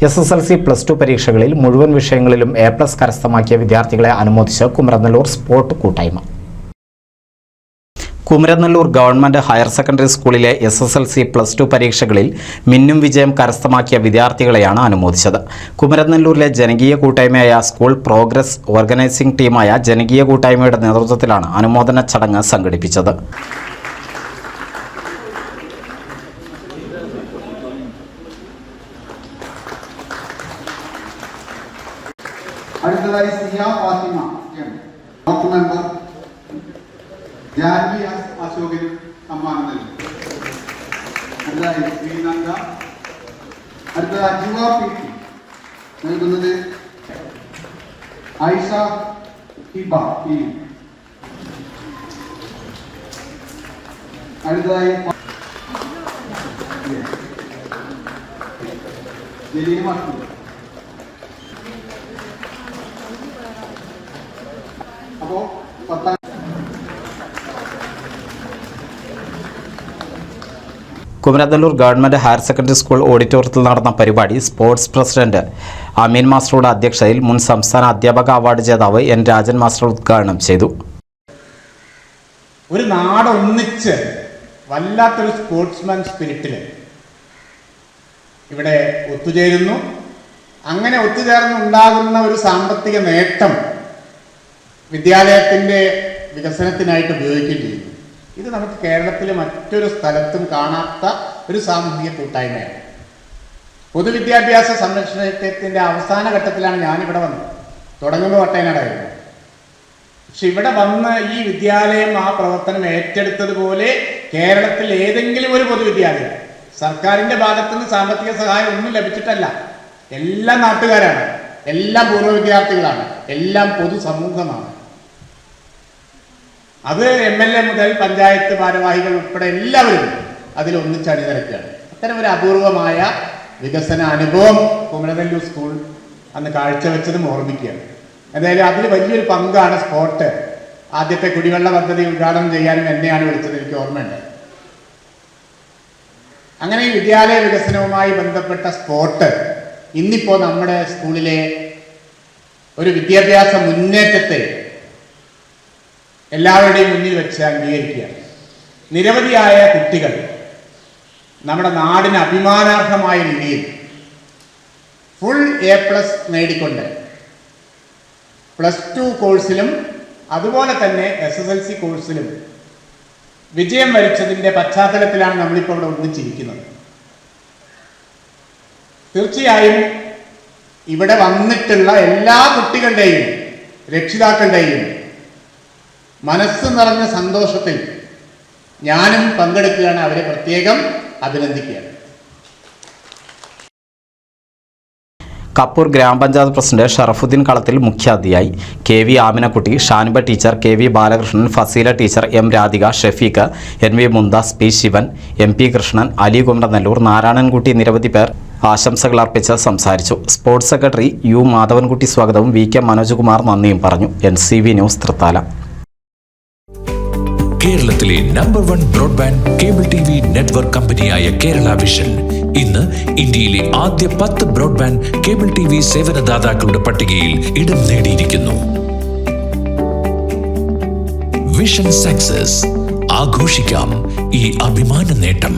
SSLC +2 പരീക്ഷകളിൽ മുഴുവൻ വിഷയങ്ങളിലും A+ കരസ്ഥമാക്കിയ വിദ്യാർത്ഥികളെ അനുമോദിച്ച് കുമരനെല്ലൂർ സ്പോർട് കൂട്ടായ്മ. കുമരനെല്ലൂർ ഗവൺമെന്റ് ഹയർ സെക്കൻഡറി സ്കൂളിലെ SSLC +2 പരീക്ഷകളിൽ മിന്നും വിജയം കരസ്ഥമാക്കിയ വിദ്യാർത്ഥികളെയാണ് അനുമോദിച്ചത്. കുമരനെല്ലൂരിലെ ജനകീയ കൂട്ടായ്മയായ സ്കൂൾ പ്രോഗ്രസ് ഓർഗനൈസിംഗ് ടീമായ ജനകീയ കൂട്ടായ്മയുടെ നേതൃത്വത്തിലാണ് അനുമോദന ചടങ്ങ് സംഘടിപ്പിച്ചത്. അടുത്തതായി സിയ ഫാത്തിമ ബ്ലോക്ക് മെമ്പർ ജാൻവി അശോകന് സമ്മാനം നൽകും. അടുത്തതായി ശ്രീനന്ദ. അടുത്തത് അജുവ PT നൽകുന്നത് ഐഷ ഹിബ. അടുത്തതായി ജലീൽ മട്ടു. Kumaranellur government higher secondary school ഓഡിറ്റോറിയത്തിൽ നടന്ന പരിപാടി സ്പോർട്സ് പ്രസിഡന്റ് അമീൻ മാസ്റ്ററുടെ അധ്യക്ഷതയിൽ മുൻ സംസ്ഥാന അധ്യാപക അവാർഡ് ജേതാവ് N. രാജൻ മാസ്റ്റർ ഉദ്ഘാടനം ചെയ്തു. ഒരു നാട് ഒന്നിച്ച് വല്ലാത്തൊരു സ്പോർട്സ്മാൻ സ്പിരിറ്റിൽ ഇവിടെ ഒത്തുചേരുന്നു. അങ്ങനെ ഒത്തുചേർന്നുണ്ടാകുന്ന ഒരു സാമ്പത്തിക നേട്ടം വിദ്യാലയത്തിൻ്റെ വികസനത്തിനായിട്ട് ഉപയോഗിക്കുകയും ചെയ്യുന്നു. ഇത് നമുക്ക് കേരളത്തിൽ മറ്റൊരു സ്ഥലത്തും കാണാത്ത ഒരു സാമൂഹിക കൂട്ടായ്മയാണ്. പൊതുവിദ്യാഭ്യാസ സംരക്ഷണത്തിൻ്റെ അവസാന ഘട്ടത്തിലാണ് ഞാനിവിടെ വന്നത്. തുടങ്ങുമ്പോൾ വട്ടയനാടായിരുന്നു. പക്ഷെ ഇവിടെ വന്ന് ഈ വിദ്യാലയം ആ പ്രവർത്തനം ഏറ്റെടുത്തതുപോലെ കേരളത്തിൽ ഏതെങ്കിലും ഒരു പൊതുവിദ്യാലയം സർക്കാരിൻ്റെ ഭാഗത്തുനിന്ന് സാമ്പത്തിക സഹായം ഒന്നും ലഭിച്ചിട്ടല്ല. എല്ലാം നാട്ടുകാരാണ്, എല്ലാം പൂർവ്വ വിദ്യാർത്ഥികളാണ്, എല്ലാം പൊതുസമൂഹമാണ്. അത് MLA മുതൽ പഞ്ചായത്ത് ഭാരവാഹികൾ ഉൾപ്പെടെ എല്ലാവരും അതിലൊന്നിച്ച് അണിനിരക്കുകയാണ്. അത്തരം ഒരു അപൂർവമായ വികസന അനുഭവം കുമരനെല്ലൂർ സ്കൂൾ അന്ന് കാഴ്ചവെച്ചതും ഓർമ്മിക്കുകയാണ്. എന്തായാലും അതിൽ വലിയൊരു പങ്കാണ് സ്പോർട്ട്. ആദ്യത്തെ കുടിവെള്ള പദ്ധതി ഉദ്ഘാടനം ചെയ്യാനും എന്നെയാണ് വിളിച്ചത്, എനിക്ക് ഓർമ്മയുണ്ട്. അങ്ങനെ ഈ വിദ്യാലയ വികസനവുമായി ബന്ധപ്പെട്ട സ്പോർട്ട് ഇന്നിപ്പോൾ നമ്മുടെ സ്കൂളിലെ ഒരു വിദ്യാഭ്യാസ മുന്നേറ്റത്തെ എല്ലാവരുടെയും മുന്നിൽ വെച്ച് അംഗീകരിക്കുകയാണ്. നിരവധിയായ കുട്ടികൾ നമ്മുടെ നാടിന് അഭിമാനാർഹമായ രീതിയിൽ ഫുൾ A+ നേടിക്കൊണ്ട് +2 കോഴ്സിലും അതുപോലെ തന്നെ SSLC കോഴ്സിലും വിജയം വരിച്ചതിൻ്റെ പശ്ചാത്തലത്തിലാണ് നമ്മളിപ്പോൾ ഇവിടെ ഒന്നിച്ചിരിക്കുന്നത്. തീർച്ചയായും ഇവിടെ വന്നിട്ടുള്ള എല്ലാ കുട്ടികളുടെയും രക്ഷിതാക്കളുടെയും മനസ്സ് നിറഞ്ഞ സന്തോഷത്തിൽ ഞാനും പങ്കെടുക്കുകയാണ്. അവരെ പ്രത്യേകം അഭിനന്ദിക്കുകയാണ്. കപ്പൂർ ഗ്രാമപഞ്ചായത്ത് പ്രസിഡന്റ് ഷറഫുദ്ദീൻ കളത്തിൽ മുഖ്യാതിഥിയായി. KV Aminakutty, Shaniba teacher, KV Balakrishnan, Fasila teacher, M. Radhika, Shafeeq, NV Mumtaz, P. Sivan, MP Krishnan, Ali Kumaranellur, Narayanankutty നിരവധി പേർ ആശംസകൾ അർപ്പിച്ച് സംസാരിച്ചു. Sports secretary U. മാധവൻകുട്ടി സ്വാഗതവും VK മനോജ്കുമാർ നന്ദിയും പറഞ്ഞു. NCV news Thrithala. കേരളത്തിലെ number 1 broadband cable TV network കമ്പനിയായ കേരള വിഷൻ ഇന്ന് ഇന്ത്യയിലെ ആദ്യ 10 ബ്രോഡ്ബാൻഡ് കേബിൾ TV സേവനദാതാക്കളുടെ പട്ടികയിൽ ഇടം നേടിയിരിക്കുന്നു. Vision success. ആഘോഷിക്കാം ഈ അഭിമാന നേട്ടം.